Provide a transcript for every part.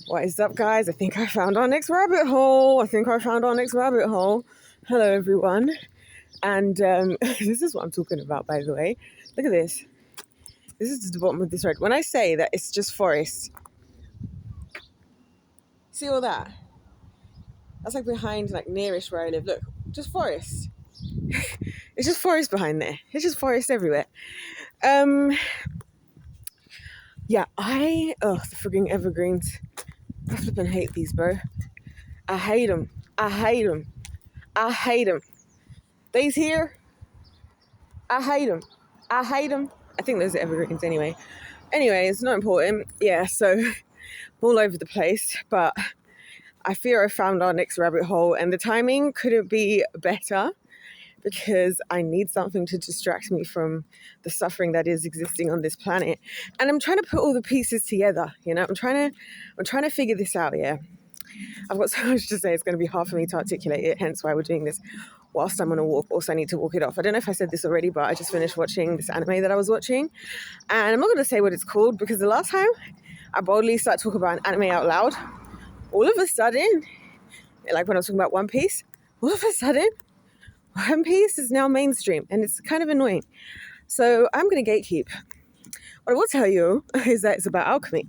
What is up, guys? I think I found our next rabbit hole. Hello, everyone. And this is what I'm talking about, by the way. Look at this. This is the bottom of this road. When I say that it's just forest, see all that? That's like behind, like nearish where I live. Look, just forest. It's just forest behind there. It's just forest everywhere. Yeah, the frigging evergreens. I flipping hate these, bro. I hate them. These here, I hate them. I think those are evergreens anyway. Anyway, it's not important. Yeah, so all over the place, but I fear I found our next rabbit hole, and the timing couldn't be better because I need something to distract me from the suffering that is existing on this planet. And I'm trying to put all the pieces together, I'm trying to figure this out, yeah. I've got so much to say, it's going to be hard for me to articulate it, hence why we're doing this whilst I'm on a walk. Also, I need to walk it off. I don't know if I said this already, but I just finished watching this anime that I was watching. And I'm not going to say what it's called because the last time I boldly started talking about an anime out loud, all of a sudden, like when I was talking about One Piece, all of a sudden, One Piece is now mainstream and it's kind of annoying. So I'm going to gatekeep. What I will tell you is that it's about alchemy.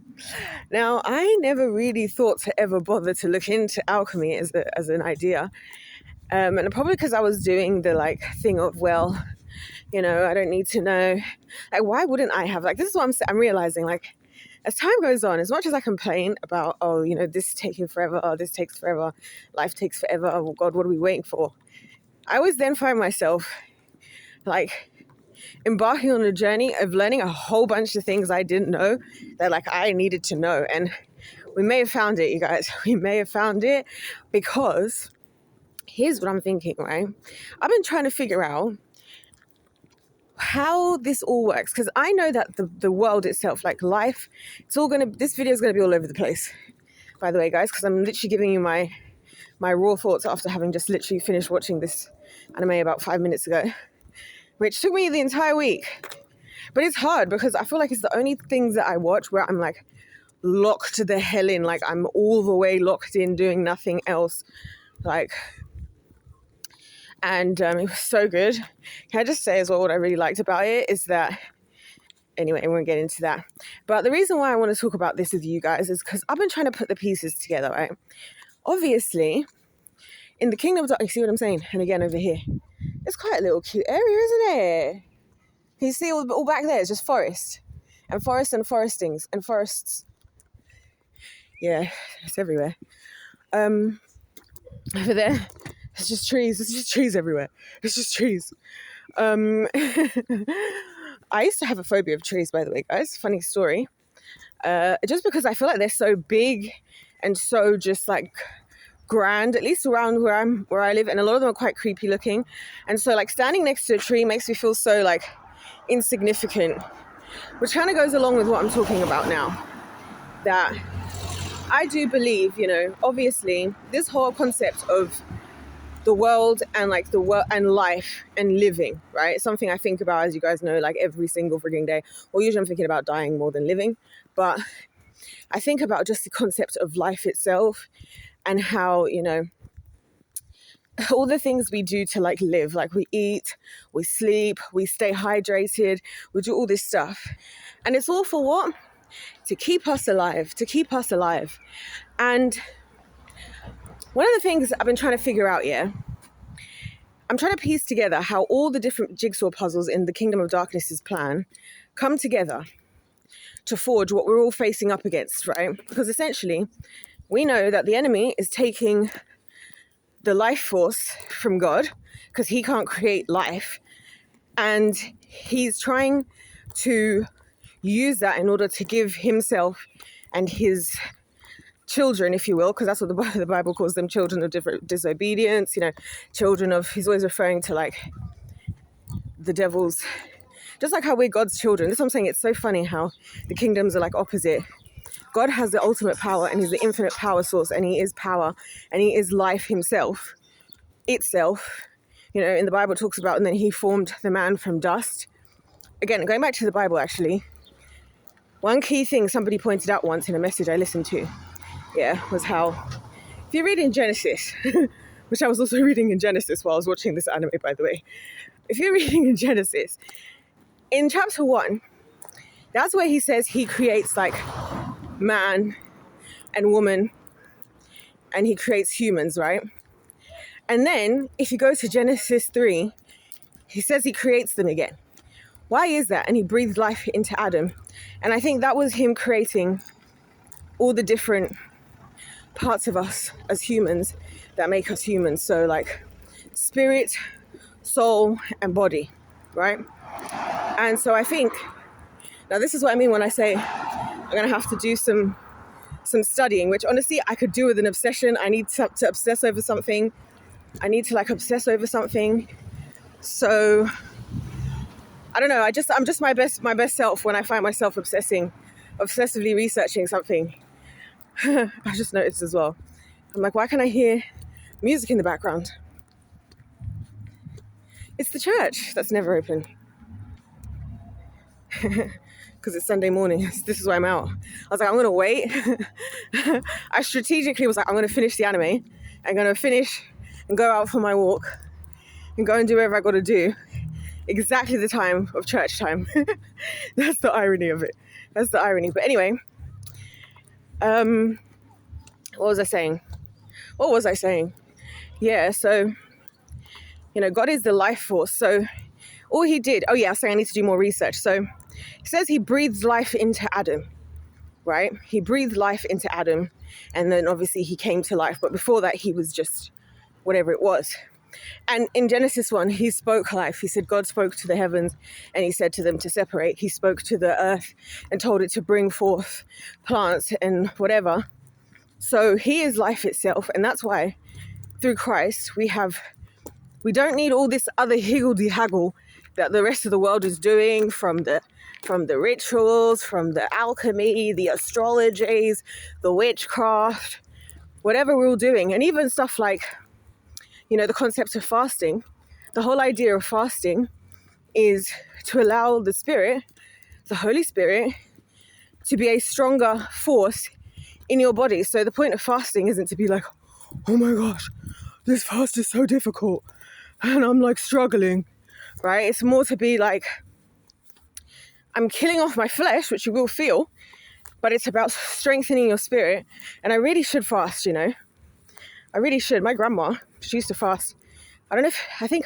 Now, I never really thought to ever bother to look into alchemy as an idea. And probably because I was doing the thing of, well, I don't need to know. Like, why wouldn't I have? This is what I'm realizing. As time goes on, as much as I complain about, this is taking forever, this takes forever, life takes forever, oh God, what are we waiting for? I always then find myself embarking on a journey of learning a whole bunch of things I didn't know that I needed to know. And we may have found it, you guys. We may have found it because here's what I'm thinking, right? I've been trying to figure out how this all works, because I know that the world itself, life, this video is going to be all over the place, by the way, guys, because I'm literally giving you my raw thoughts after having just literally finished watching this anime about 5 minutes ago, which took me the entire week. But it's hard because I feel like it's the only things that I watch where I'm locked the hell in, I'm all the way locked in doing nothing else, and it was so good. Can I just say as well, what I really liked about it is that, anyway, I won't get into that. But the reason why I want to talk about this with you guys is because I've been trying to put the pieces together, right? Obviously, in the Kingdom of Darkness, you see what I'm saying? And again, over here, it's quite a little cute area, isn't it? Can you see all back there? It's just forest. And forest and forestings and forests. Yeah, it's everywhere. Over there, it's just trees. It's just trees everywhere. It's just trees. I used to have a phobia of trees, by the way, guys. Funny story. Just because I feel like they're so big and so just grand, at least around where I live, and a lot of them are quite creepy looking. And so standing next to a tree makes me feel so insignificant, which kind of goes along with what I'm talking about now. That I do believe, obviously this whole concept of the world and the world and life and living, right? Something I think about, as you guys know, every single freaking day. Well, usually I'm thinking about dying more than living, but I think about just the concept of life itself and how, all the things we do to live, we eat, we sleep, we stay hydrated, we do all this stuff. And it's all for what? To keep us alive. And one of the things I've been trying to figure out, I'm trying to piece together how all the different jigsaw puzzles in the Kingdom of Darkness's plan come together to forge what we're all facing up against, right? Because essentially, we know that the enemy is taking the life force from God because he can't create life. And he's trying to use that in order to give himself and his children, if you will, because that's what the Bible calls them, children of different disobedience, children of, he's always referring to the devil's, just like how we're God's children. That's what I'm saying. It's so funny how the kingdoms are opposite. God has the ultimate power and he's the infinite power source, and he is power and he is life himself, itself. In the Bible it talks about, and then he formed the man from dust. Again, going back to the Bible, actually, one key thing somebody pointed out once in a message I listened to was how, if you read in Genesis, which I was also reading in Genesis while I was watching this anime, by the way. If you're reading in Genesis, in chapter 1, that's where he says he creates like man and woman, and he creates humans, right? And then if you go to Genesis 3, he says he creates them again. Why is that? And he breathed life into Adam. And I think that was him creating all the different parts of us as humans that make us humans. So like spirit, soul, and body, right? And so I think, now this is what I mean when I say I'm going to have to do some studying, which honestly I could do with an obsession. I need to obsess over something. I need to like obsess over something. So I don't know. I'm just my best self when I find myself obsessively researching something. I just noticed as well. I'm like, why can't I hear music in the background? It's the church that's never open. Because it's Sunday morning. This is why I'm out. I was like, I'm going to wait. I strategically was like, I'm going to finish the anime. I'm going to finish and go out for my walk and go and do whatever I got to do. Exactly the time of church time. That's the irony of it. That's the irony. But anyway, what was I saying? Yeah, so, God is the life force. So all he did, I was saying I need to do more research. So he says he breathes life into Adam, right? He breathed life into Adam, and then obviously he came to life. But before that, he was just whatever it was. And in Genesis 1, he spoke life. He said God spoke to the heavens and he said to them to separate. He spoke to the earth and told it to bring forth plants and whatever. So he is life itself. And that's why through Christ, we don't need all this other higgledy-haggle that the rest of the world is doing, from the rituals, from the alchemy, the astrologies, the witchcraft, whatever we're all doing. And even stuff like, the concept of fasting. The whole idea of fasting is to allow the Spirit, the Holy Spirit, to be a stronger force in your body. So the point of fasting isn't to be like, oh my gosh, this fast is so difficult and I'm like struggling, right? It's more to be like, I'm killing off my flesh, which you will feel, but it's about strengthening your spirit. And I really should fast, I really should. My grandma, she used to fast. I think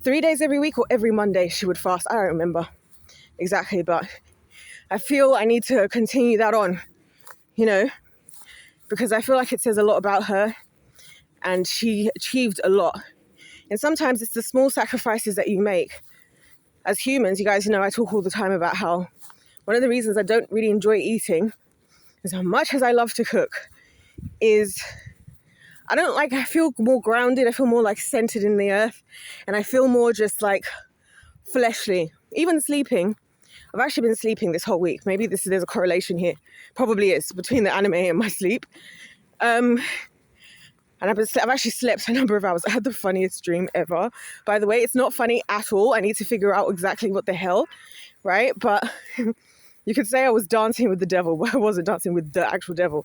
3 days every week or every Monday she would fast. I don't remember exactly, but I feel I need to continue that on, because I feel like it says a lot about her and she achieved a lot. And sometimes it's the small sacrifices that you make. As humans, you guys know I talk all the time about how one of the reasons I don't really enjoy eating, as much as I love to cook, is I feel more grounded. I feel more like centered in the earth. And I feel more just like fleshly. Even sleeping. I've actually been sleeping this whole week. Maybe there's a correlation here. Probably is, between the anime and my sleep. And I've actually slept a number of hours. I had the funniest dream ever. By the way, it's not funny at all. I need to figure out exactly what the hell, right? But you could say I was dancing with the devil, but I wasn't dancing with the actual devil.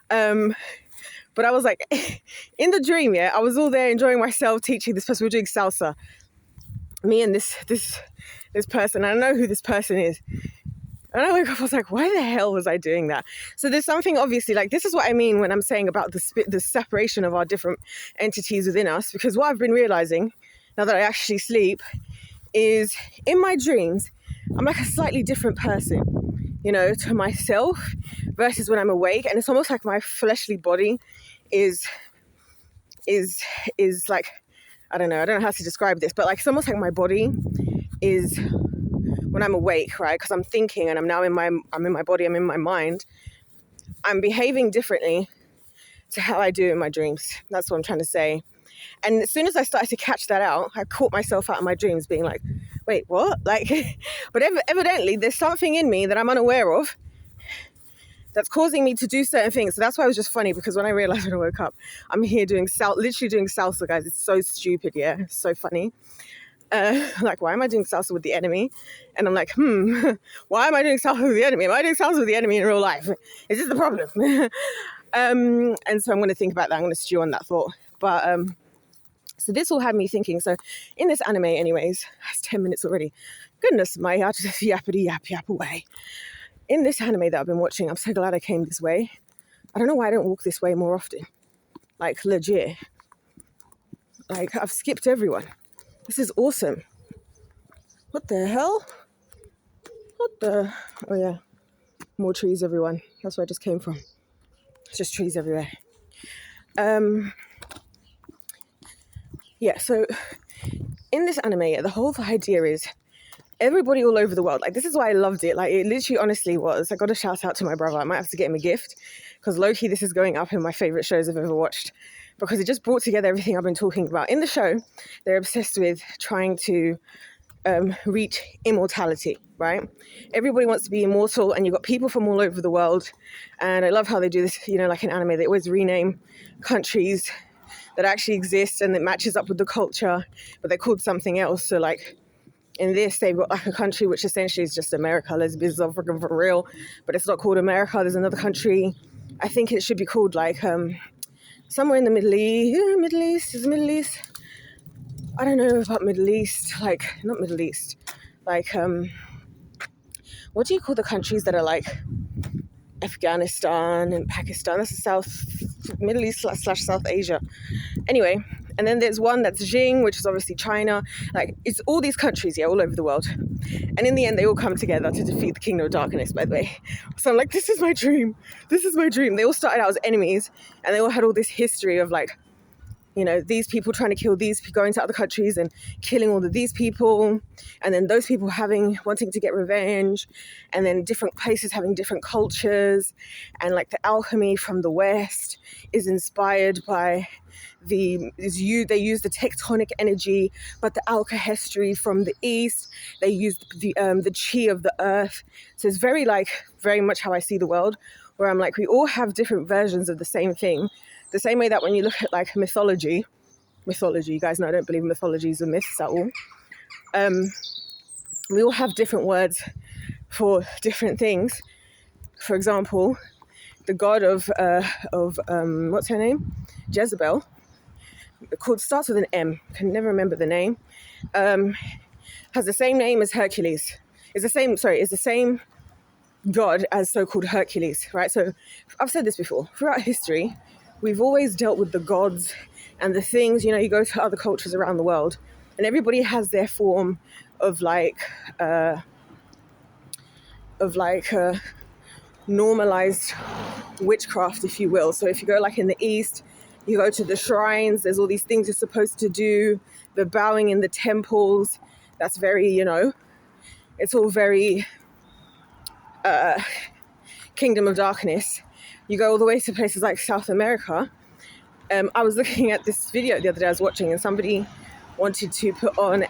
But I was like, in the dream, I was all there enjoying myself, teaching this person. We were doing salsa. Me and this person. I don't know who this person is. And I woke up, I was like, why the hell was I doing that? So there's something obviously, like, this is what I mean when I'm saying about the separation of our different entities within us. Because what I've been realizing, now that I actually sleep, is in my dreams, I'm like a slightly different person, to myself versus when I'm awake. And it's almost like my fleshly body is like, I don't know how to describe this, but like it's almost like my body is, when I'm awake, right? Because I'm thinking and I'm in my body, I'm in my mind. I'm behaving differently to how I do in my dreams. That's what I'm trying to say. And as soon as I started to catch that out, I caught myself out of my dreams being like, wait, what? Like, but evidently there's something in me that I'm unaware of that's causing me to do certain things. So that's why it was just funny, because when I realized when I woke up, I'm here literally doing salsa, guys. It's so stupid, It's so funny. Like, why am I doing salsa with the enemy? And I'm like, why am I doing salsa with the enemy? Am I doing salsa with the enemy in real life? Is this the problem? And so I'm going to think about that. I'm going to stew on that thought. But so this all had me thinking. So in this anime, anyways, it's 10 minutes already. Goodness me, I just yappity yap away. In this anime that I've been watching, I'm so glad I came this way. I don't know why I don't walk this way more often. Like, legit. Like, I've skipped everyone. This is awesome. What the hell? Oh yeah, more trees, everyone. That's where I just came from. It's just trees everywhere. Yeah, so in this anime, the whole idea is everybody all over the world. Like, this is why I loved it. Like, it literally honestly was. I got a shout out to my brother. I might have to get him a gift because low-key this is going up in my favorite shows I've ever watched because it just brought together everything I've been talking about. In the show, they're obsessed with trying to reach immortality, right? Everybody wants to be immortal, and you've got people from all over the world. And I love how they do this, you know, like in anime, they always rename countries that actually exist and it matches up with the culture, but they're called something else. So like in this, they've got like a country which essentially is just America. Let's be so freaking for real, but it's not called America. There's another country. I think it should be called like somewhere in the Middle East. Is it Middle East? I don't know about Middle East. Like, not Middle East. Like, what do you call the countries that are like Afghanistan and Pakistan? That's the Middle East / South Asia. Anyway, and then there's one that's Jing, which is obviously China. Like, it's all these countries, yeah, all over the world. And in the end, they all come together to defeat the Kingdom of Darkness, by the way. So I'm like, this is my dream. This is my dream. They all started out as enemies, and they all had all this history of like, you know, these people trying to kill these, going to other countries and killing all of these people. And then those people wanting to get revenge. And then different places having different cultures. And like the alchemy from the West is inspired by they use the tectonic energy, but the alchemy from the East, they use the chi of the earth. So it's very much how I see the world, where I'm like, we all have different versions of the same thing. The same way that when you look at like mythology, you guys know I don't believe mythologies are myths at all. We all have different words for different things. For example, the god of what's her name? Jezebel. Starts with an M. Can never remember the name. Has the same name as Hercules. Is the same god as so-called Hercules, right? So I've said this before. Throughout history, we've always dealt with the gods and the things, you know, you go to other cultures around the world and everybody has their form of normalized witchcraft, if you will. So if you go like in the East, you go to the shrines, there's all these things you're supposed to do, the bowing in the temples, that's very, you know, it's all very Kingdom of Darkness. You go all the way to places like South America. I was looking at this video the other day I was watching, and somebody wanted to put on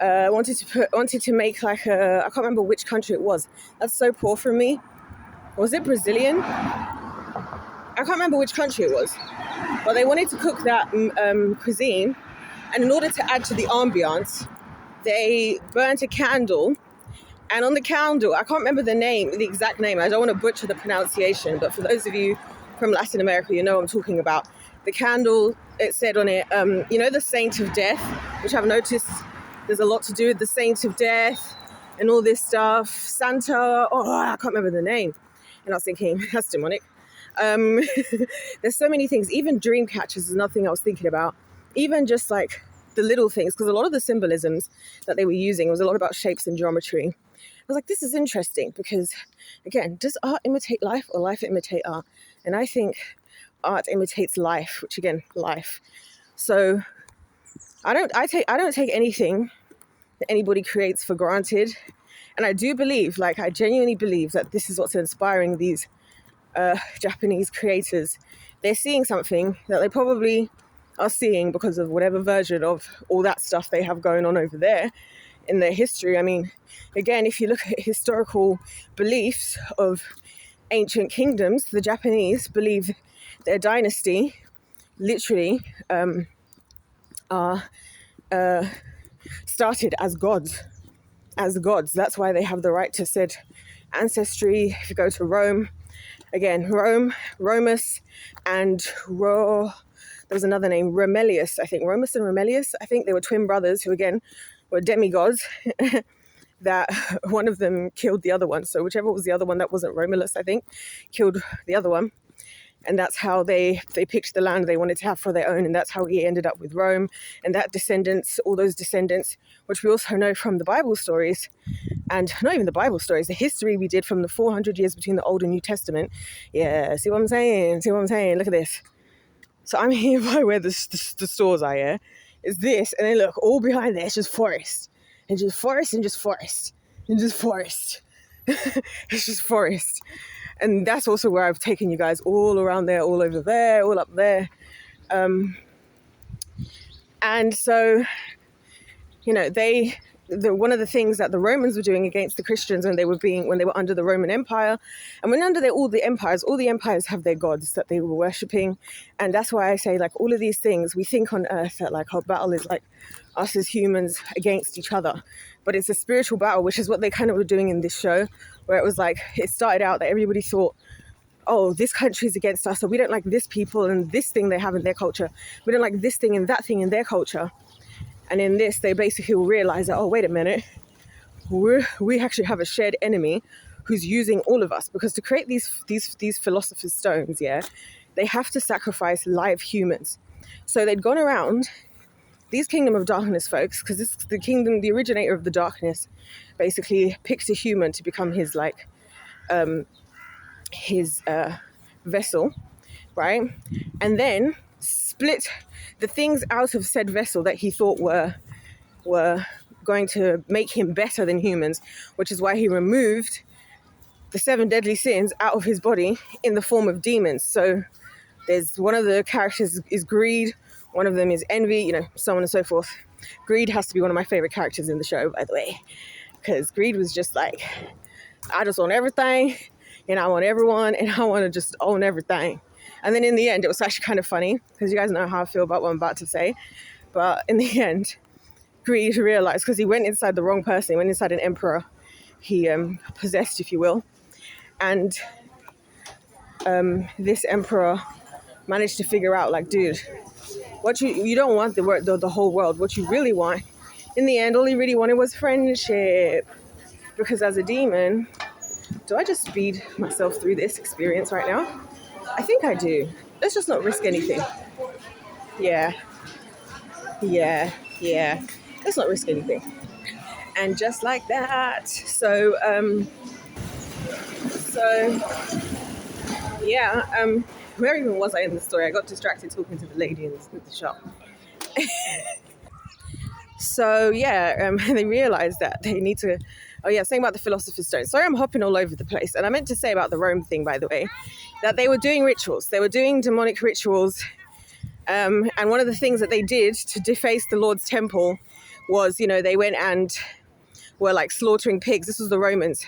wanted to make like I can't remember which country it was. That's so poor from me. Was it Brazilian? I can't remember which country it was. But they wanted to cook that cuisine, and in order to add to the ambiance, they burnt a candle. And on the candle, I can't remember the exact name. I don't want to butcher the pronunciation, but for those of you from Latin America, you know what I'm talking about. The candle, it said on it, you know, the Saint of Death, which I've noticed there's a lot to do with the Saint of Death and all this stuff. Santa, I can't remember the name. And I was thinking, that's demonic. There's so many things. Even dream catchers is nothing I was thinking about. Even just like the little things, because a lot of the symbolisms that they were using was a lot about shapes and geometry. I was like, this is interesting because, again, does art imitate life or life imitate art? And I think art imitates life, which again, life. So I don't take anything that anybody creates for granted. And I do believe, I genuinely believe that this is what's inspiring these Japanese creators. They're seeing something that they probably are seeing because of whatever version of all that stuff they have going on over there in their history. I mean, again, if you look at historical beliefs of ancient kingdoms, the Japanese believe their dynasty literally started as gods. as gods. That's why they have the right to said ancestry. If you go to Rome, again, Romus, and there was another name, Romelius, I think. Romus and Romelius, I think they were twin brothers who, again, were demigods. That one of them killed the other one. So whichever was the other one that wasn't Romulus, I think, killed the other one. And that's how they picked the land they wanted to have for their own. And that's how he ended up with Rome. And that descendants, all those descendants, which we also know from the Bible stories, and not even the Bible stories, the history we did from the 400 years between the Old and New Testament. Yeah, see what I'm saying? Look at this. So I'm here by where the stores are, yeah? It's this, and then look, all behind there, it's just forest. And just forest, and just forest. And just forest. It's just forest. And that's also where I've taken you guys, all around there, all over there, all up there. And so, you know, one of the things that the Romans were doing against the Christians when they were under the Roman Empire, and when under all the empires have their gods that they were worshipping. And that's why I say, like, all of these things, we think on earth that, like, our battle is like us as humans against each other, but it's a spiritual battle, which is what they kind of were doing in this show, where it was like, it started out that everybody thought, oh, this country is against us, or we don't like this people and this thing they have in their culture, we don't like this thing and that thing in their culture. And in this, they basically will realize that, oh, wait a minute, we actually have a shared enemy who's using all of us, because to create these philosopher's stones, yeah, they have to sacrifice live humans. So they'd gone around, these Kingdom of Darkness folks, because this the kingdom, the originator of the darkness, basically picks a human to become his vessel, right? And then split the things out of said vessel that he thought were going to make him better than humans, which is why he removed the 7 deadly sins out of his body in the form of demons. So there's one of the characters is greed, one of them is envy, you know, so on and so forth. Greed has to be one of my favorite characters in the show, by the way, because Greed was just like, I just want everything, and I want everyone, and I want to just own everything. And then in the end, it was actually kind of funny, because you guys know how I feel about what I'm about to say. But in the end, Greed realized, because he went inside the wrong person, he went inside an emperor he possessed, if you will. And this emperor managed to figure out, like, dude, what you don't want the whole world. What you really want, in the end, all he really wanted was friendship. Because as a demon, do I just speed myself through this experience right now? I think I do. Let's just not risk anything. Yeah. Let's not risk anything. And just like that. So where even was I in the story? I got distracted talking to the lady in the shop. So they realized that they need to, saying about the Philosopher's Stone. Sorry, I'm hopping all over the place. And I meant to say about the Rome thing, by the way, that they were doing rituals. They were doing demonic rituals. And one of the things that they did to deface the Lord's temple was, you know, they went and were like slaughtering pigs. This was the Romans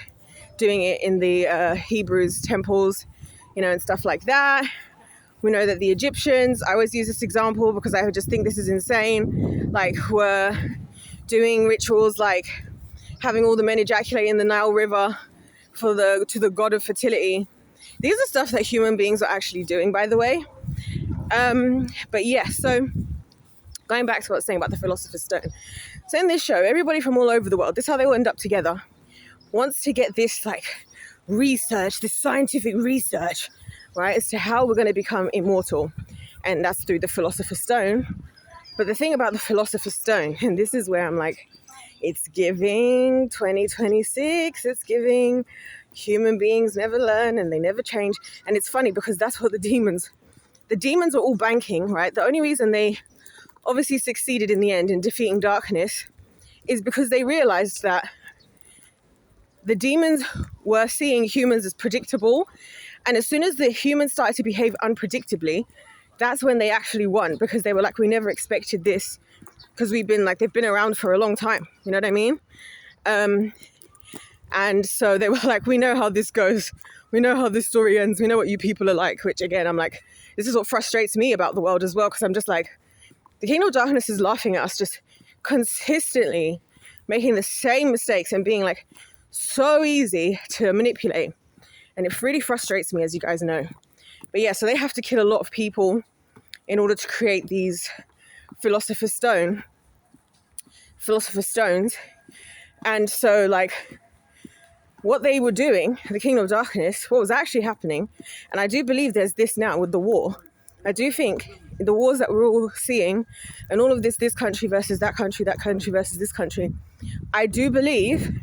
doing it in the Hebrews temples, you know, and stuff like that. We know that the Egyptians, I always use this example because I just think this is insane, like were doing rituals like having all the men ejaculate in the Nile River to the god of fertility. These are stuff that human beings are actually doing, by the way. But yeah, so going back to what I was saying about the Philosopher's Stone. So in this show, everybody from all over the world, this is how they all end up together, wants to get this like research, this scientific research, right, as to how we're going to become immortal. And that's through the Philosopher's Stone. But the thing about the Philosopher's Stone, and this is where I'm like, it's giving 2026, it's giving human beings never learn and they never change. And it's funny because that's what the demons are all banking, right? The only reason they obviously succeeded in the end in defeating darkness is because they realized that the demons were seeing humans as predictable. And as soon as the humans started to behave unpredictably, that's when they actually won, because they were like, we never expected this, because they've been around for a long time. You know what I mean? And so they were like, we know how this goes. We know how this story ends. We know what you people are like, which again, I'm like, this is what frustrates me about the world as well. Because I'm just like, the Kingdom of Darkness is laughing at us just consistently making the same mistakes and being like so easy to manipulate. And it really frustrates me, as you guys know. But yeah, so they have to kill a lot of people in order to create these philosopher's stones. And so like what they were doing, the Kingdom of Darkness, what was actually happening, and I do believe there's this now with the war. I do think the wars that we're all seeing and all of this country versus that country versus this country, I do believe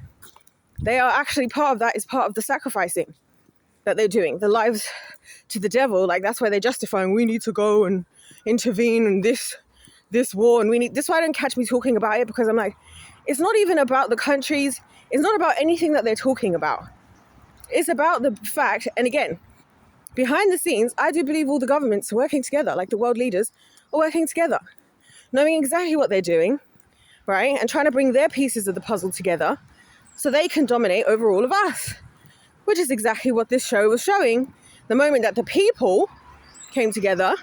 they are actually part of that, is part of the sacrificing that they're doing, the lives to the devil. Like that's why they're justifying, we need to go and intervene in this war, and we need this. Why don't catch me talking about it, because I'm like, it's not even about the countries, it's not about anything that they're talking about. It's about the fact, and again, behind the scenes, I do believe all the governments are working together, like the world leaders are working together, knowing exactly what they're doing, right? And trying to bring their pieces of the puzzle together so they can dominate over all of us, which is exactly what this show was showing. The moment that the people came together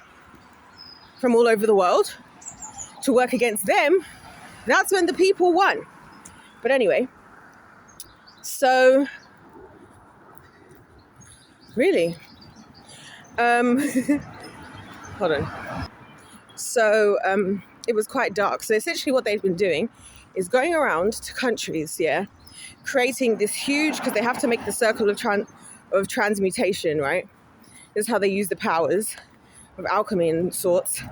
from all over the world to work against them, that's when the people won. But anyway, so really, hold on. So it was quite dark. So essentially what they've been doing is going around to countries, yeah, creating this huge, because they have to make the circle of transmutation, right? This is how they use the powers of alchemy and sorts.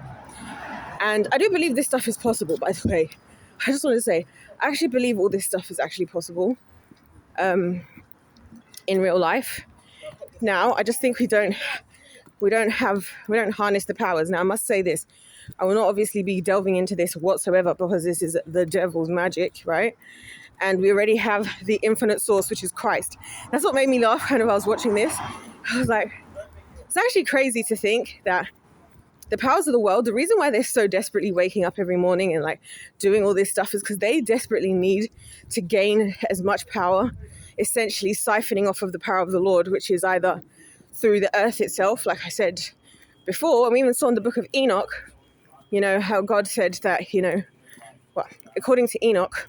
And I do believe this stuff is possible, by the way. I just want to say, I actually believe all this stuff is actually possible in real life. Now, I just think we don't harness the powers. Now, I must say this. I will not obviously be delving into this whatsoever, because this is the devil's magic, right? And we already have the infinite source, which is Christ. That's what made me laugh kind of. I was watching this. I was like, it's actually crazy to think that the powers of the world, the reason why they're so desperately waking up every morning and like doing all this stuff is because they desperately need to gain as much power, essentially siphoning off of the power of the Lord, which is either through the earth itself, like I said before. And we even saw in the book of Enoch, you know, how God said that, you know, well, according to Enoch,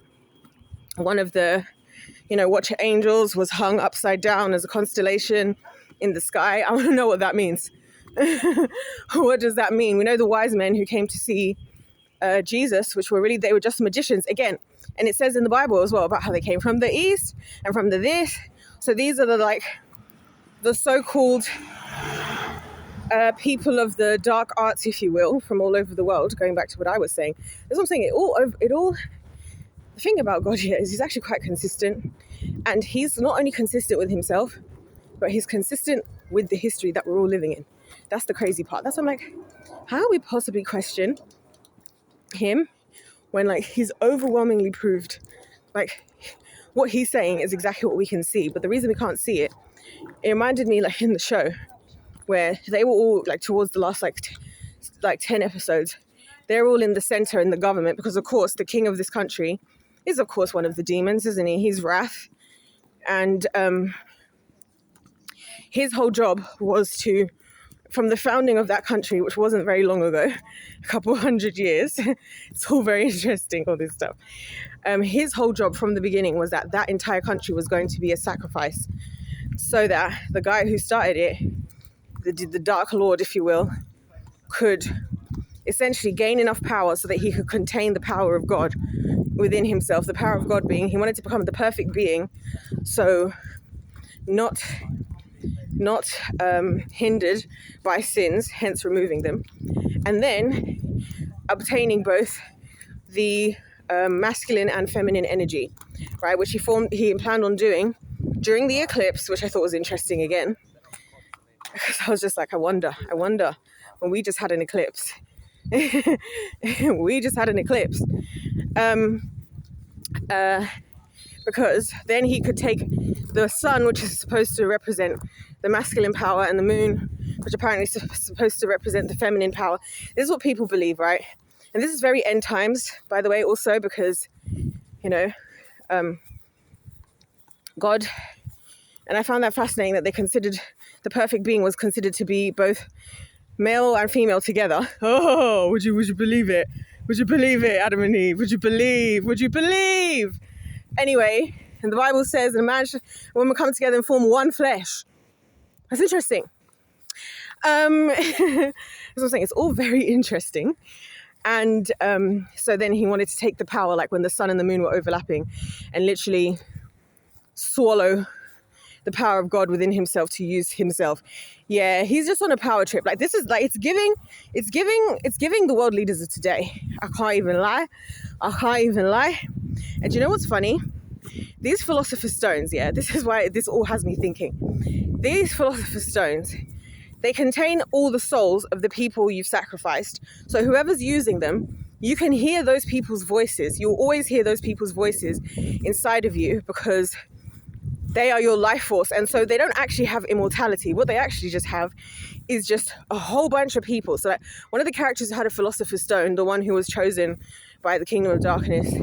one of the, you know, watcher angels was hung upside down as a constellation in the sky. I want to know what that means. What does that mean? We know the wise men who came to see Jesus, which were really, they were just magicians again. And it says in the Bible as well about how they came from the east and from the this. So these are the so-called people of the dark arts, if you will, from all over the world. Going back to what I was saying, that's what I'm saying. The thing about God here is he's actually quite consistent, and he's not only consistent with himself, but he's consistent with the history that we're all living in. That's the crazy part. That's what I'm like, how do we possibly question him when like he's overwhelmingly proved like what he's saying is exactly what we can see. But the reason we can't see it, it reminded me like in the show where they were all like towards the last like 10 episodes, they're all in the center in the government, because of course the king of this country is of course one of the demons, isn't he? He's Wrath. And his whole job was to, from the founding of that country, which wasn't very long ago, a couple hundred years, it's all very interesting, all this stuff. His whole job from the beginning was that that entire country was going to be a sacrifice, so that the guy who started it, the Dark Lord, if you will, could essentially gain enough power so that he could contain the power of God within himself. The power of God being, he wanted to become the perfect being, so not hindered by sins, hence removing them, and then obtaining both the masculine and feminine energy, right, which he planned on doing during the eclipse, which I thought was interesting again, because I was just like, I wonder when we just had an eclipse. We just had an eclipse. Because then he could take the sun, which is supposed to represent the masculine power, and the moon, which apparently is supposed to represent the feminine power. This is what people believe, right? And this is very end times, by the way, also because, you know, God, and I found that fascinating that they considered the perfect being was considered to be both male and female together. Oh, would you believe it? Would you believe it, Adam and Eve? Would you believe? Anyway, and the Bible says that a man and woman come together and form one flesh. That's interesting. That's what I'm saying. It's all very interesting. And so then he wanted to take the power, like when the sun and the moon were overlapping, and literally swallow the power of God within himself to use himself. Yeah, he's just on a power trip. Like, this is like, it's giving the world leaders of today. I can't even lie. And you know what's funny? These philosopher's stones, yeah, this is why this all has me thinking. These philosopher's stones, they contain all the souls of the people you've sacrificed. So whoever's using them, you can hear those people's voices. You'll always hear those people's voices inside of you because they are your life force. And so they don't actually have immortality. What they actually just have is just a whole bunch of people. So like one of the characters who had a philosopher's stone, the one who was chosen by the kingdom of darkness,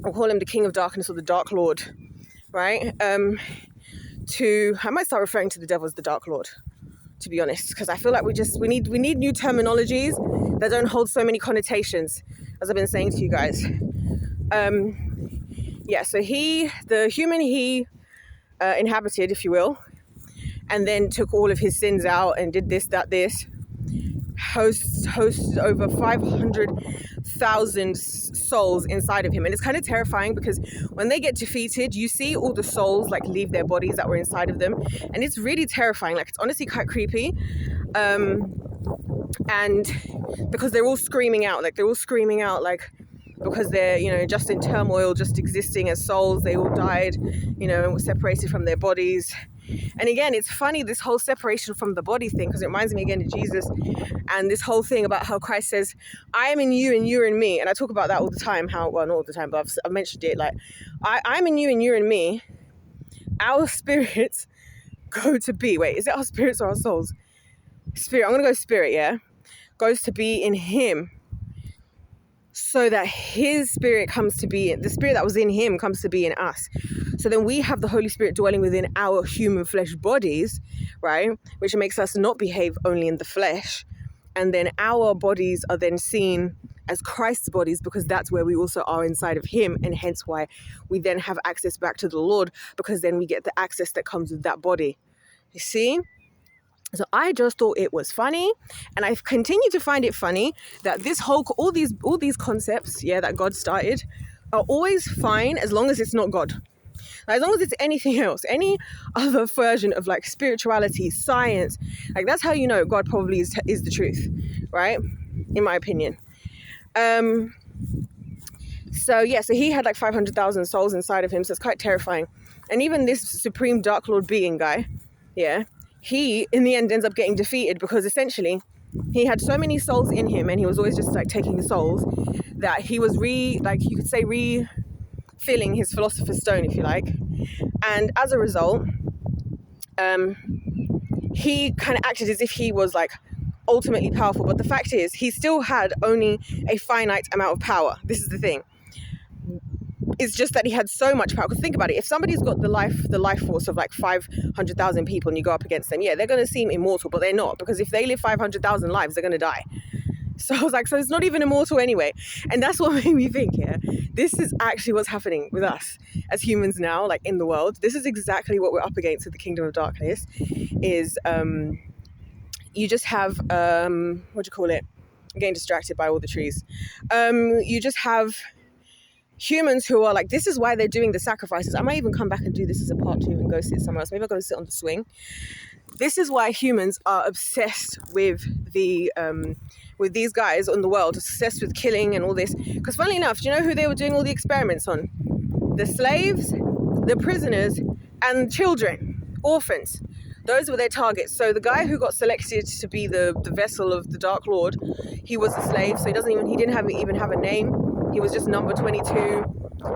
I'll call him the King of Darkness or the Dark Lord, right? I might start referring to the devil as the Dark Lord, to be honest, because I feel like we need new terminologies that don't hold so many connotations, as I've been saying to you guys. Yeah, so the human he inhabited, if you will, and then took all of his sins out and did this, hosts over 500,000 souls inside of him. And it's kind of terrifying because when they get defeated, you see all the souls like leave their bodies that were inside of them. And it's really terrifying. Like, it's honestly quite creepy. And because they're all screaming out, because they're, just in turmoil, just existing as souls. They all died, and were separated from their bodies. And again, it's funny, this whole separation from the body thing, because it reminds me again of Jesus and this whole thing about how Christ says, I am in you and you're in me. And I talk about that all the time, not all the time, but I've mentioned it. Like, I'm in you and you're in me. Our spirits go to be, wait, is it our spirits or our souls? Spirit, I'm going to go spirit, yeah? Goes to be in him. So that his spirit comes to be, the spirit that was in him comes to be in us. So then we have the Holy Spirit dwelling within our human flesh bodies, right? Which makes us not behave only in the flesh. And then our bodies are then seen as Christ's bodies, because that's where we also are inside of him. And hence why we then have access back to the Lord, because then we get the access that comes with that body. You see? So I just thought it was funny, and I've continued to find it funny that all these concepts, that God started, are always fine as long as it's not God. Like, as long as it's anything else, any other version of like spirituality, science, like that's how you know God probably is the truth, right? In my opinion. So he had like 500,000 souls inside of him, so it's quite terrifying. And even this supreme Dark Lord being guy, he, in the end, ends up getting defeated because essentially he had so many souls in him, and he was always just like taking souls, that he was refilling his philosopher's stone, if you like. And as a result, he kind of acted as if he was like ultimately powerful. But the fact is, he still had only a finite amount of power. This is the thing. It's just that he had so much power. Because think about it, if somebody's got the life force of like 500,000 people and you go up against them, they're going to seem immortal, but they're not, because if they live 500,000 lives, they're going to die. So I was like, so it's not even immortal anyway. And that's what made me think, this is actually what's hhappening with us as humans now, like in the world. This is exactly what we're up against with the kingdom of darkness, is you just have, I'm getting distracted by all the trees. You just have humans who are like, this is why they're doing the sacrifices. I might even come back and do this as a part 2 and go sit somewhere else. Maybe I'll go sit on the swing. This is why humans are obsessed with with these guys in the world, obsessed with killing and all this. Because funnily enough, do you know who they were doing all the experiments on? The slaves, the prisoners, and children, orphans. Those were their targets. So the guy who got selected to be the vessel of the Dark Lord, he was a slave, so he didn't even have a name. He was just number 22.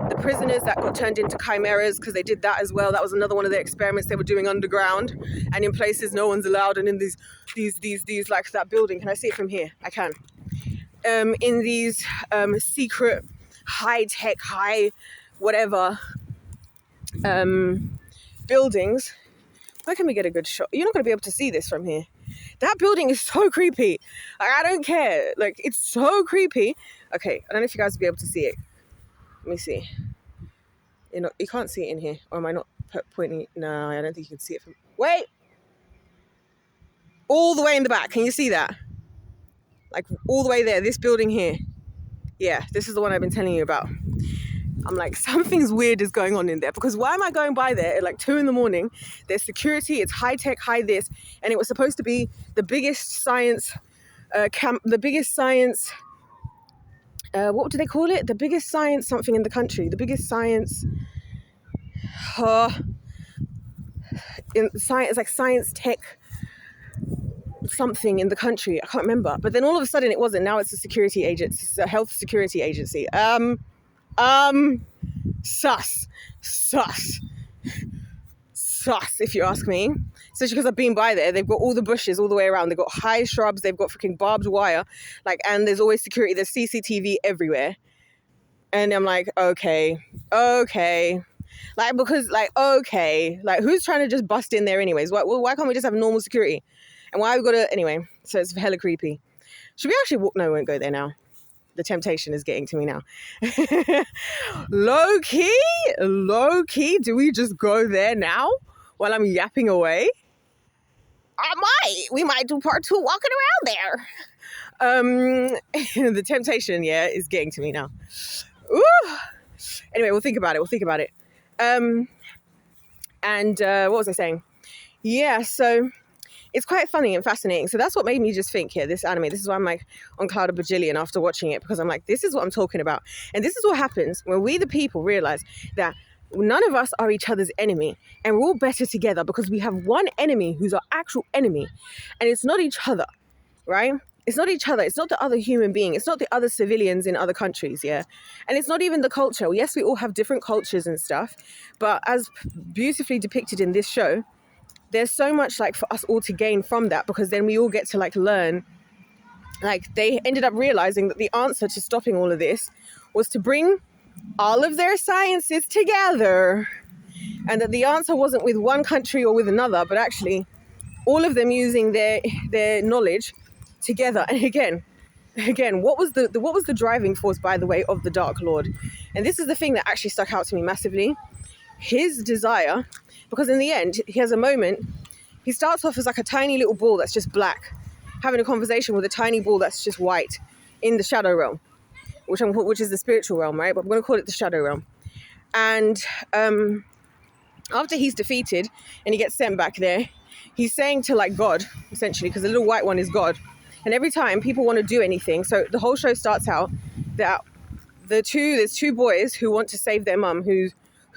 The prisoners that got turned into chimeras, because they did that as well. That was another one of their experiments they were doing underground and in places no one's allowed. And in these like that building, can I see it from here? I can. In these secret, high-tech, buildings. Where can we get a good shot? You're not going to be able to see this from here. That building is so creepy. Like, I don't care. Like, it's so creepy. Okay, I don't know if you guys will be able to see it. Let me see. You can't see it in here. Or am I not pointing? No, I don't think you can see it from... Wait! All the way in the back. Can you see that? Like all the way there, this building here. Yeah, this is the one I've been telling you about. I'm like, something's weird is going on in there, because why am I going by there at like 2 a.m? There's security, it's high tech, high this, and it was supposed to be the biggest science what do they call it? The biggest science something in the country. The biggest science in science, like science tech something in the country. I can't remember. But then all of a sudden it wasn't. Now it's a security agency. It's a health security agency. Sus, if you ask me. Especially because I've been by there. They've got all the bushes all the way around. They've got high shrubs. They've got freaking barbed wire. Like, and there's always security. There's CCTV everywhere. And I'm like, okay. Like, because, like, okay. Like, who's trying to just bust in there anyways? Why can't we just have normal security? And why have we got to... Anyway, so it's hella creepy. Should we actually walk? No, we won't go there now. The temptation is getting to me now. Low key, do we just go there now while I'm yapping away? We might do part 2 walking around there. The temptation, is getting to me now. Ooh. Anyway, we'll think about it. What was I saying? Yeah, so it's quite funny and fascinating. So that's what made me just think here, this anime. This is why I'm like on cloud a bajillion after watching it, because I'm like, this is what I'm talking about. And this is what happens when we, the people, realize that none of us are each other's enemy, and we're all better together because we have one enemy who's our actual enemy, and it's not each other, right? It's not each other. It's not the other human being. It's not the other civilians in other countries, yeah? And it's not even the culture. Yes, we all have different cultures and stuff, but as beautifully depicted in this show, there's so much like for us all to gain from that, because then we all get to like learn. Like, they ended up realizing that the answer to stopping all of this was to bring all of their sciences together, and that the answer wasn't with one country or with another, but actually all of them using their knowledge together. And again, what was the driving force, by the way, of the Dark Lord? And this is the thing that actually stuck out to me massively. His desire, because in the end, he has a moment. He starts off as like a tiny little ball that's just black, having a conversation with a tiny ball that's just white in the shadow realm, which is the spiritual realm, right? But I'm going to call it the shadow realm. And after he's defeated and he gets sent back there, he's saying to like God, essentially, because the little white one is God. And every time people want to do anything, so the whole show starts out that there's 2 boys who want to save their mum who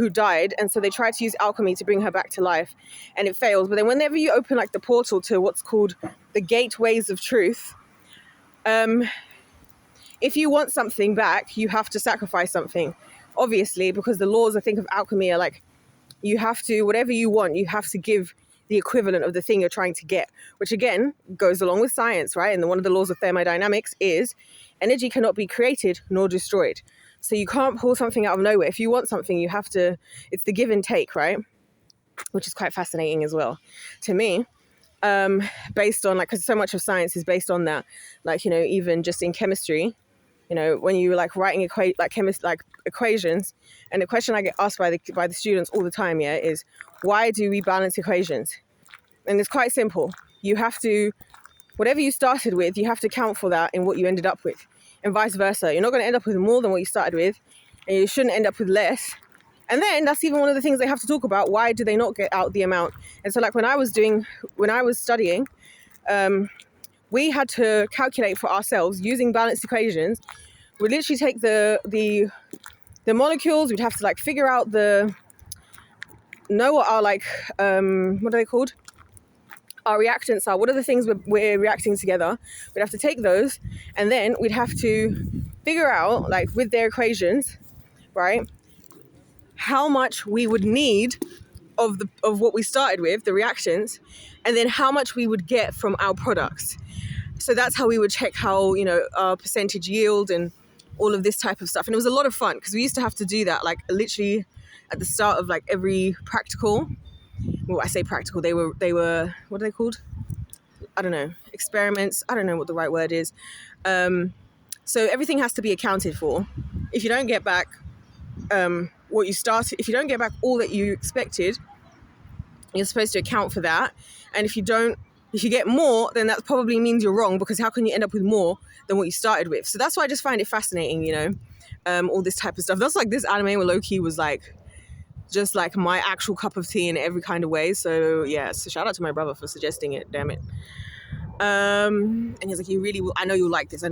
died, and so they try to use alchemy to bring her back to life, and it fails. But then whenever you open like the portal to what's called the gateways of truth, if you want something back, you have to sacrifice something, obviously, because the laws, I think, of alchemy are like, you have to, whatever you want, you have to give the equivalent of the thing you're trying to get, which again goes along with science, right? And one of the laws of thermodynamics is energy cannot be created nor destroyed. So you can't pull something out of nowhere. If you want something, you have to, it's the give and take, right? Which is quite fascinating as well to me, based on like, because so much of science is based on that. Like, you know, even just in chemistry, you know, when you like writing equations, and the question I get asked by the students all the time, is why do we balance equations? And it's quite simple. You have to, whatever you started with, you have to count for that in what you ended up with, and vice versa. You're not going to end up with more than what you started with, and you shouldn't end up with less. And then that's even one of the things they have to talk about. Why do they not get out the amount? And so like when I was studying, we had to calculate for ourselves using balanced equations. We'd literally take the molecules. We'd have to like figure out know what our like, what are they called? Our reactants are. What are the things we're reacting together? We'd have to take those, and then we'd have to figure out, like with their equations, right, how much we would need of what we started with, the reactants, and then how much we would get from our products. So that's how we would check how, you know, our percentage yield and all of this type of stuff. And it was a lot of fun because we used to have to do that like literally at the start of like every practical. Well, I say practical, they were, what are they called? I don't know, experiments. I don't know what the right word is. So everything has to be accounted for. If you don't get back what you started, if you don't get back all that you expected, you're supposed to account for that. And if you get more, then that probably means you're wrong, because how can you end up with more than what you started with? So that's why I just find it fascinating, all this type of stuff. That's like this anime where low-key was like just like my actual cup of tea in every kind of way. So yeah, so shout out to my brother for suggesting it, damn it. And he's like, you really will, I know you'll like this. How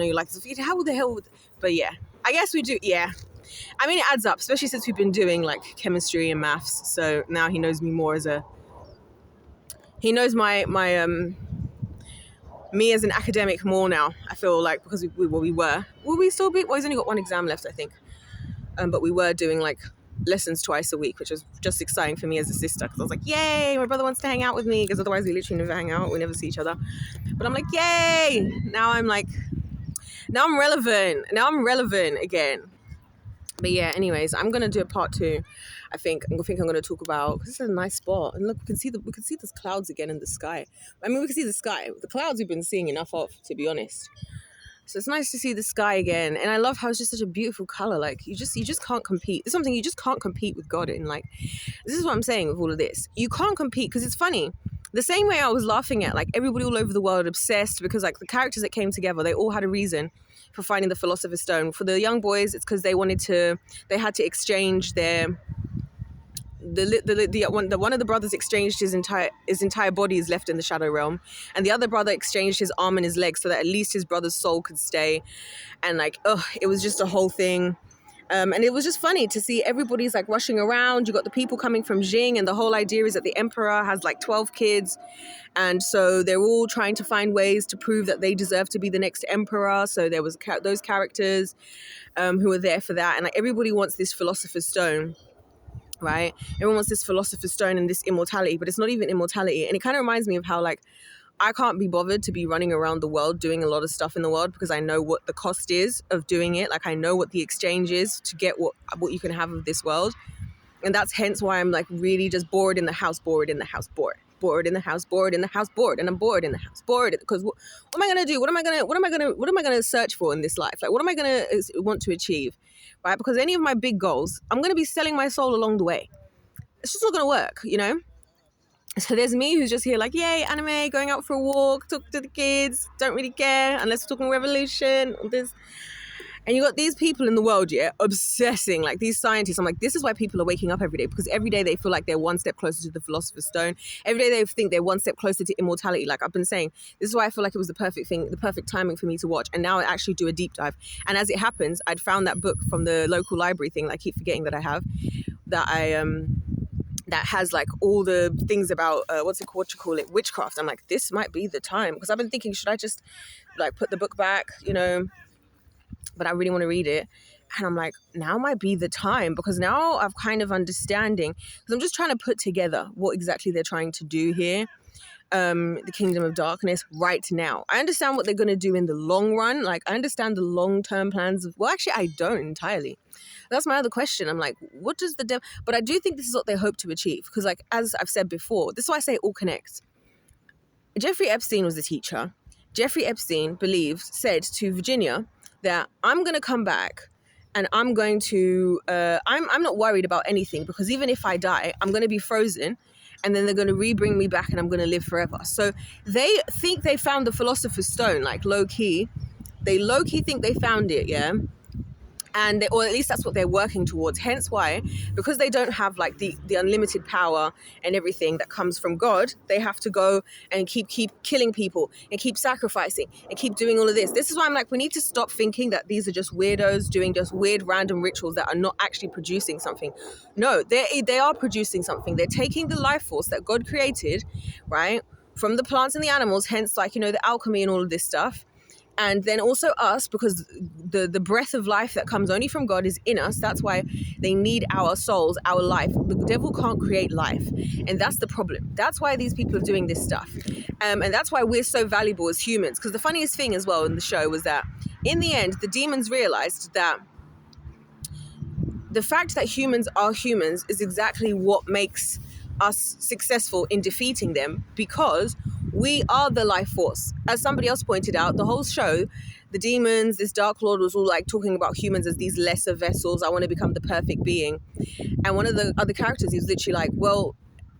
the hell but yeah, I guess we do. Yeah, I mean, it adds up, especially since we've been doing like chemistry and maths. So now he knows me more he knows my me as an academic more now. I feel like, because will we still be, well, he's only got one exam left, I think. But we were doing like lessons twice a week, which was just exciting for me as a sister, because I was like, yay, my brother wants to hang out with me, because otherwise we literally never hang out, we never see each other. But I'm like, yay, now I'm relevant again. But yeah, anyways, I'm gonna do a part 2. I think I'm gonna talk about, because this is a nice spot, and look, we can see those clouds again in the sky. I mean, we can see the sky. The clouds we've been seeing enough of, to be honest. So it's nice to see the sky again, and I love how it's just such a beautiful color. Like you just can't compete. It's something you just can't compete with God in. Like, this is what I'm saying with all of this. You can't compete, because it's funny. The same way I was laughing at like everybody all over the world obsessed, because like the characters that came together, they all had a reason for finding the Philosopher's Stone. For the young boys, it's because they had to exchange one of the brothers exchanged his entire body is left in the shadow realm, and the other brother exchanged his arm and his leg so that at least his brother's soul could stay. And like, it was just a whole thing. And it was just funny to see everybody's like rushing around. You got the people coming from Jing, and the whole idea is that the emperor has like 12 kids, and so they're all trying to find ways to prove that they deserve to be the next emperor. So there was those characters who were there for that, and like everybody wants this Philosopher's Stone. Right? Everyone wants this Philosopher's Stone and this immortality, but it's not even immortality. And it kind of reminds me of how like I can't be bothered to be running around the world doing a lot of stuff in the world, because I know what the cost is of doing it. Like I know what the exchange is to get what you can have of this world. And that's hence why I'm like really just bored in the house, bored in the house, bored in the house, bored in the house, bored, and I'm bored in the house, bored, because what am I going to do? What am I going to search for in this life? Like, what am I going to want to achieve? Right? Because any of my big goals, I'm going to be selling my soul along the way. It's just not going to work, So there's me who's just here like, yay, anime, going out for a walk, talk to the kids, don't really care unless we're talking revolution, this. And you got these people in the world, yeah, obsessing, like these scientists. I'm like, this is why people are waking up every day, because every day they feel like they're one step closer to the Philosopher's Stone. Every day they think they're one step closer to immortality. Like I've been saying, this is why I feel like it was the perfect timing for me to watch. And now I actually do a deep dive. And as it happens, I'd found that book from the local library thing that I keep forgetting that I have, that has like all the things about, witchcraft. I'm like, this might be the time, because I've been thinking, should I just like put the book back, but I really want to read it. And I'm like, now might be the time, because now I've kind of understanding, because I'm just trying to put together what exactly they're trying to do here. The Kingdom of Darkness right now. I understand what they're going to do in the long run. Like I understand the long-term plans of, well, actually I don't entirely. That's my other question. I'm like, what does the devil, but I do think this is what they hope to achieve. Because like, as I've said before, this is why I say it all connects. Jeffrey Epstein was the teacher. Jeffrey Epstein said to Virginia that I'm going to come back and I'm going to, I'm not worried about anything, because even if I die, I'm going to be frozen, and then they're going to rebring me back and I'm going to live forever. So they think they found the Philosopher's Stone, like low-key. They low-key think they found it, yeah? And or at least that's what they're working towards. Hence why, because they don't have like the unlimited power and everything that comes from God, they have to go and keep killing people and keep sacrificing and keep doing all of this. This is why I'm like, we need to stop thinking that these are just weirdos doing just weird random rituals that are not actually producing something. No, they are producing something. They're taking the life force that God created, right, from the plants and the animals, hence like, the alchemy and all of this stuff. And then also us, because the breath of life that comes only from God is in us. That's why they need our souls, our life. The devil can't create life. And that's the problem. That's why these people are doing this stuff. And that's why we're so valuable as humans. Because the funniest thing as well in the show was that in the end, the demons realized that the fact that humans are humans is exactly what makes us successful in defeating them, because We are the life force. As somebody else pointed out, the whole show, the demons, this Dark Lord was all like talking about humans as these lesser vessels. I want to become the perfect being. And one of the other characters, he was literally like, well,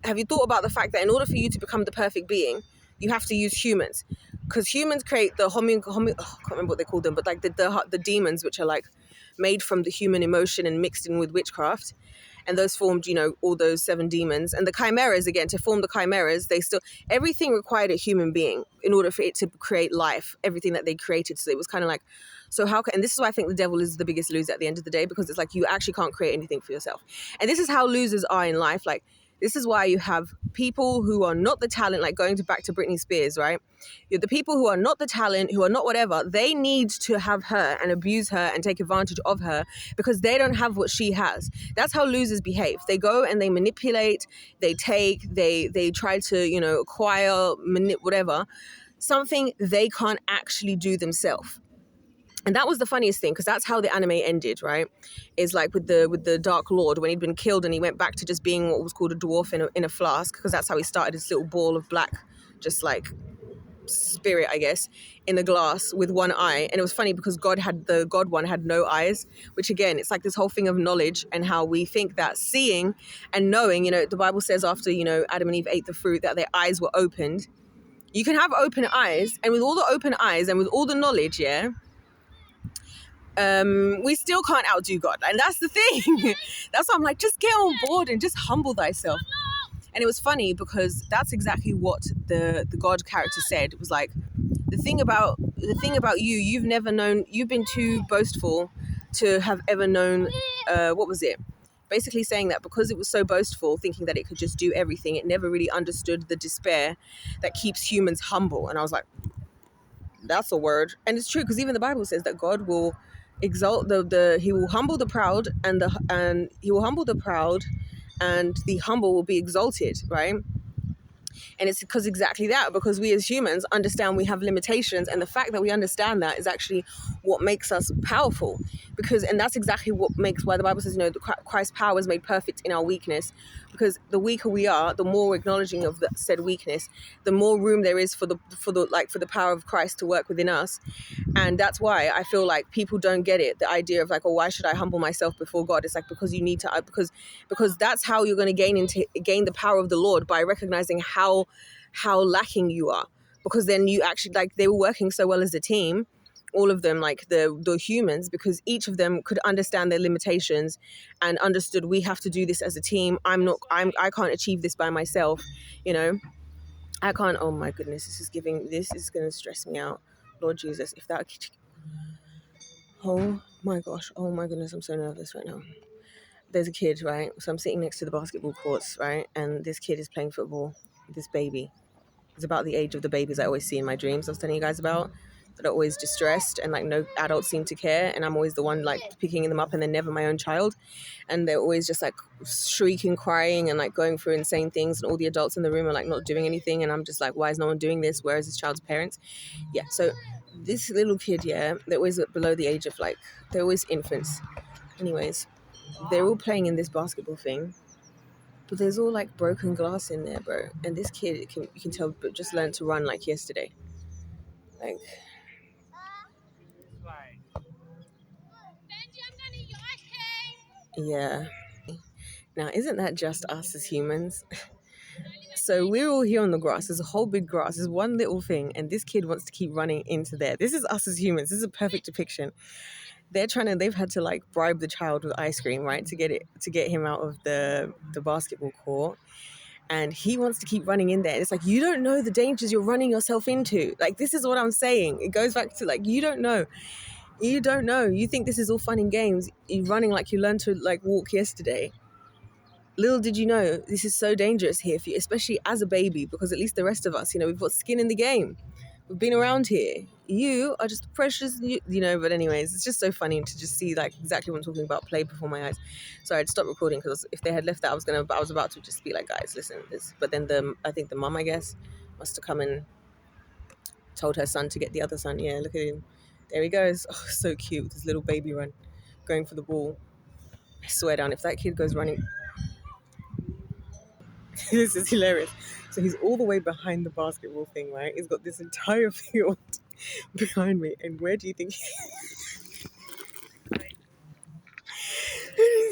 have you thought about the fact that in order for you to become the perfect being, you have to use humans? Because humans create the I can't remember what they call them, but like the demons, which are like made from the human emotion and mixed in with witchcraft. And those formed, all those 7 demons. And the chimeras, again, to form the chimeras, everything required a human being in order for it to create life, everything that they created. So it was kind of like, and this is why I think the devil is the biggest loser at the end of the day, because it's like you actually can't create anything for yourself. And this is how losers are in life. Like, this is why you have people who are not the talent, like back to Britney Spears, right? You're the people who are not the talent, who are not whatever. They need to have her and abuse her and take advantage of her because they don't have what she has. That's how losers behave. They go and they manipulate, they take, they try to, acquire, whatever, something they can't actually do themselves. And that was the funniest thing, because that's how the anime ended, right? Is like with the Dark Lord, when he'd been killed and he went back to just being what was called a dwarf in a flask, because that's how he started, this little ball of black, just like spirit, I guess, in a glass with one eye. And it was funny because the God one had no eyes, which again, it's like this whole thing of knowledge and how we think that seeing and knowing, the Bible says after, Adam and Eve ate the fruit, that their eyes were opened. You can have open eyes, and with all the open eyes and with all the knowledge, yeah, we still can't outdo God. And that's the thing. That's why I'm like, just get on board and just humble thyself. And it was funny because that's exactly what the God character said. It was like, the thing about you, you've been too boastful to have ever known, what was it? Basically saying that because it was so boastful, thinking that it could just do everything, it never really understood the despair that keeps humans humble. And I was like, that's a word. And it's true, because even the Bible says that God will exalt he will humble the proud, and he will humble the proud, and the humble will be exalted, right? And it's because we as humans understand we have limitations, and the fact that we understand that is actually what makes us powerful. And that's exactly why the Bible says, Christ's power is made perfect in our weakness, because the weaker we are, the more we're acknowledging of the said weakness, the more room there is for the power of Christ to work within us. And that's why I feel like people don't get it, the idea of like, oh, why should I humble myself before God? It's like, because you need to, because that's how you're going to gain the power of the Lord, by recognizing how lacking you are. Because then you actually, like, they were working so well as a team, all of them, like the humans, because each of them could understand their limitations and understood, we have to do this as a team. I can't achieve this by myself, I can't. Oh my goodness, this is going to stress me out. Lord Jesus, oh my gosh, oh my goodness, I'm so nervous right now. There's a kid, right? So I'm sitting next to the basketball courts, right? And this kid is playing football, this baby. It's about the age of the babies I always see in my dreams I was telling you guys about, that are always distressed and like no adults seem to care, and I'm always the one like picking them up, and they're never my own child, and they're always just like shrieking, crying, and like going through insane things, and all the adults in the room are like not doing anything, and I'm just like, why is no one doing this? Where is this child's parents? Yeah, so this little kid, yeah, they're always below the age of like, they're always infants. Anyways, they're all playing in this basketball thing, but there's all like broken glass in there, bro. And this kid, you can tell, but just learned to run like yesterday. Like, yeah. Now, isn't that just us as humans? So we're all here on the grass. There's a whole big grass. There's one little thing, and this kid wants to keep running into there. This is us as humans. This is a perfect depiction. They've had to like bribe the child with ice cream, right, to get him out of the basketball court. And he wants to keep running in there. It's like, you don't know the dangers you're running yourself into. Like, this is what I'm saying. It goes back to like, you don't know. You don't know. You think this is all fun and games. You're running like you learned to like walk yesterday. Little did you know, this is so dangerous here for you, especially as a baby, because at least the rest of us, we've got skin in the game. We've been around here. You are just precious, but anyways, it's just so funny to just see like exactly what I'm talking about play before my eyes. So I'd stop recording, because if they had left that, I was about to just be like, guys, listen, this. But then I think the mum, I guess, must have come and told her son to get the other son. Yeah, look at him. There he goes. Oh, so cute with his little baby run, going for the ball. I swear down, if that kid goes running, This is hilarious. So he's all the way behind the basketball thing, right? He's got this entire field behind me. And where do you think he's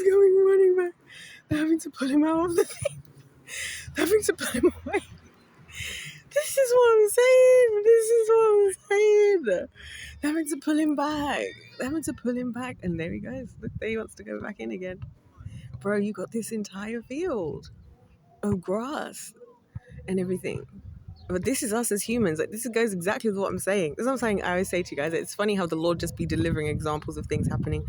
going running back? They're having to pull him out of the thing. They're having to pull him away. This is what I'm saying. They're having to pull him back. And there he goes. Look, there he wants to go back in again. Bro, you got this entire field of grass and everything. But this is us as humans. Like, this goes exactly with what I'm saying. This is what I'm saying. I always say to you guys, it's funny how the Lord just be delivering examples of things happening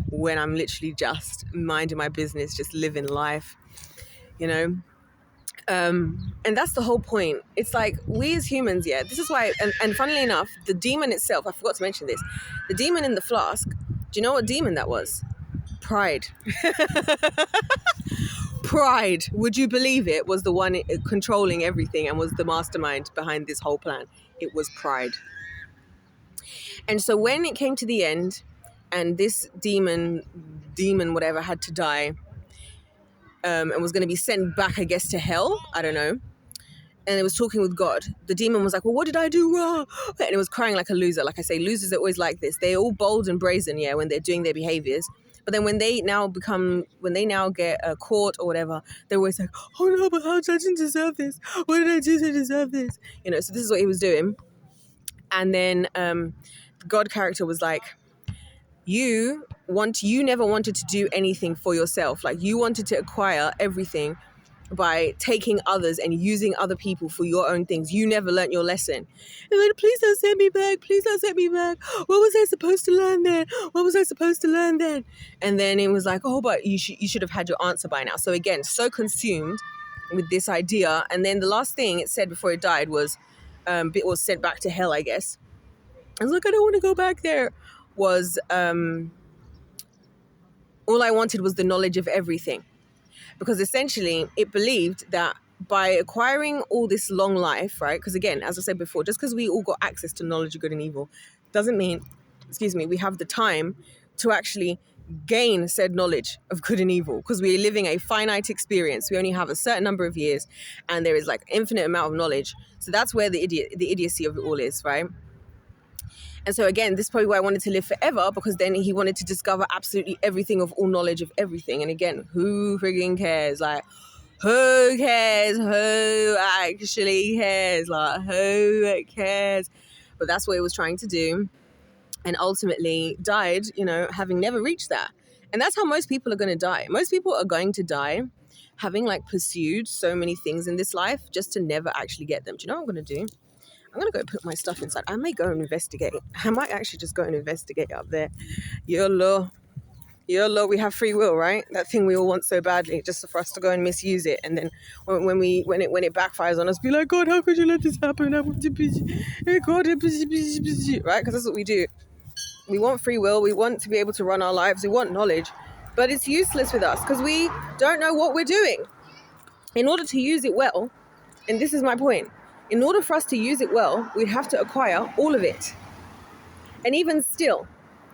when I'm literally just minding my business, just living life, you know? And that's the whole point. It's like, we as humans, yeah, this is why, and funnily enough, the demon itself, I forgot to mention this, the demon in the flask, do you know what demon that was? Pride. Pride, would you believe it, was the one controlling everything and was the mastermind behind this whole plan. It was pride. And so when it came to the end and this demon whatever had to die, and was going to be sent back, I guess, to hell, I don't know, and it was talking with God, the demon was like, well, what did I do wrong? And it was crying like a loser. Like I say, losers are always like this. They're all bold and brazen, yeah, when they're doing their behaviors. But then when they now get caught or whatever, they're always like, oh no, but how did I deserve this? What did I do to deserve this? You know, so this is what he was doing. And then the God character was like, you never wanted to do anything for yourself. Like, you wanted to acquire everything by taking others and using other people for your own things. You never learnt your lesson. And then, please don't send me back. Please don't send me back. What was I supposed to learn then? And then it was like, oh, but you should have had your answer by now. So again, so consumed with this idea. And then the last thing it said before it died was sent back to hell, I guess. I was like, I don't want to go back there. Was all I wanted was the knowledge of everything. Because essentially it believed that by acquiring all this long life, right? Because again, as I said before, just because we all got access to knowledge of good and evil doesn't mean, we have the time to actually gain said knowledge of good and evil, because we're living a finite experience. We only have a certain number of years and there is like infinite amount of knowledge. So that's where the idiocy of it all is, right? And so again, this is probably why I wanted to live forever, because then he wanted to discover absolutely everything of all knowledge of everything. And again, who frigging cares? Like, who cares? Who actually cares? Like, who cares? But that's what he was trying to do. And ultimately died, you know, having never reached that. And that's how most people are going to die. Most people are going to die having like pursued so many things in this life just to never actually get them. Do you know what I'm going to do? I'm going to go put my stuff inside. I may go and investigate. I might actually just go and investigate up there. YOLO, we have free will, right? That thing we all want so badly, just for us to go and misuse it. And then when it backfires on us, be like, God, how could you let this happen? God, right? Because that's what we do. We want free will. We want to be able to run our lives. We want knowledge. But it's useless with us because we don't know what we're doing. In order to use it well, and this is my point, in order for us to use it well, we'd have to acquire all of it. And even still,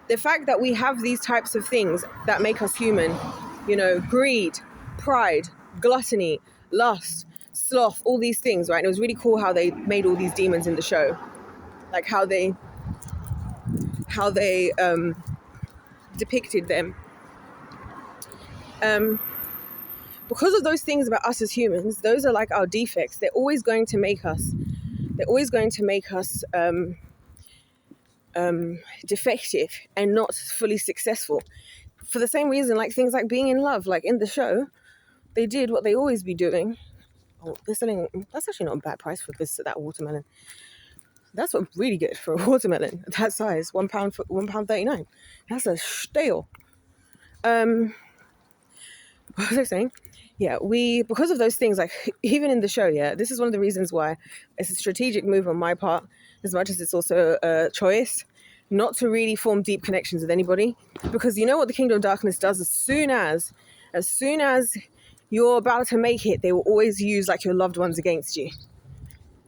the fact that we have these types of things that make us human, you know, greed, pride, gluttony, lust, sloth, all these things, right? And it was really cool how they made all these demons in the show. Like how they depicted them. Because of those things about us as humans, those are like our defects. They're always going to make us defective and not fully successful. For the same reason, like things like being in love, like in the show, they did what they always be doing. Oh, that's actually not a bad price for that watermelon. That's really good for a watermelon that size. £1.39. That's a steal. What was I saying? Yeah, because of those things, like even in the show, yeah, this is one of the reasons why it's a strategic move on my part, as much as it's also a choice, not to really form deep connections with anybody. Because you know what the Kingdom of Darkness does? As soon as you're about to make it, they will always use like your loved ones against you.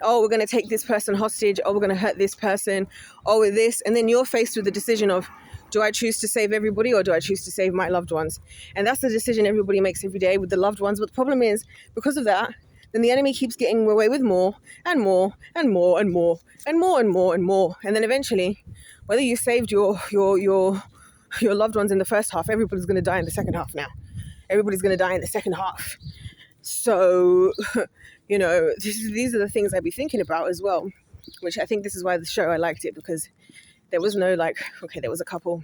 Oh, we're going to take this person hostage. Oh, we're going to hurt this person. Oh, with this. And then you're faced with the decision of, do I choose to save everybody or do I choose to save my loved ones? And that's the decision everybody makes every day with the loved ones. But the problem is, because of that, then the enemy keeps getting away with more and more and more and more and more and more and more. And then eventually, whether you saved your loved ones in the first half, everybody's going to die in the second half now. Everybody's going to die in the second half. So, these are the things I'd be thinking about as well, which I think this is why the show, I liked it, because there was no there was a couple,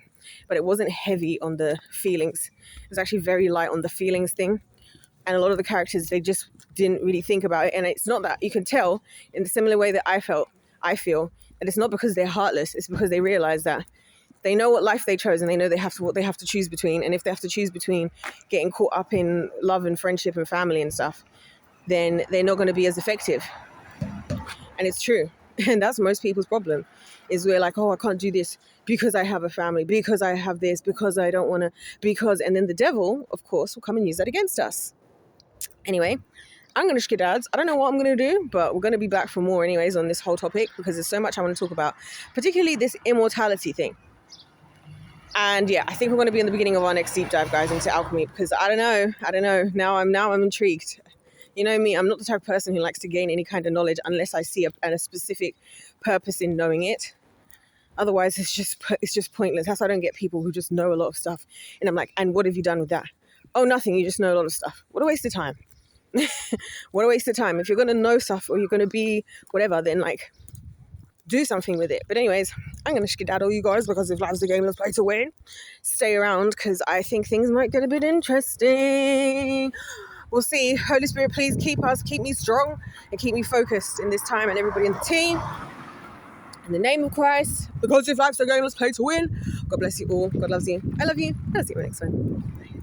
but it wasn't heavy on the feelings. It was actually very light on the feelings thing. And a lot of the characters, they just didn't really think about it. And it's not that, you can tell in the similar way that I feel that it's not because they're heartless. It's because they realize that they know what life they chose, and they know what they have to choose between. And if they have to choose between getting caught up in love and friendship and family and stuff, then they're not going to be as effective. And it's true. And that's most people's problem, is we're like, oh, I can't do this because I have a family, because I have this, because I don't want to, and then the devil, of course, will come and use that against us. Anyway, I'm going to skedaddle. I don't know what I'm going to do, but we're going to be back for more anyways on this whole topic, because there's so much I want to talk about, particularly this immortality thing. And yeah, I think we're going to be in the beginning of our next deep dive, guys, into alchemy, because I don't know. Now I'm intrigued. You know me, I'm not the type of person who likes to gain any kind of knowledge unless I see a specific purpose in knowing it. Otherwise, it's just pointless. That's why I don't get people who just know a lot of stuff. And I'm like, and what have you done with that? Oh, nothing. You just know a lot of stuff. What a waste of time. What a waste of time. If you're going to know stuff, or you're going to be whatever, then do something with it. But anyways, I'm going to skedaddle, you guys, because if life's a game, let's play to win. Stay around, because I think things might get a bit interesting. We'll see. Holy Spirit, please keep me strong and keep me focused in this time, and everybody in the team. In the name of Christ, because if life's a game, let's play to win. God bless you all. God loves you. I love you. I'll see you next time. Bye.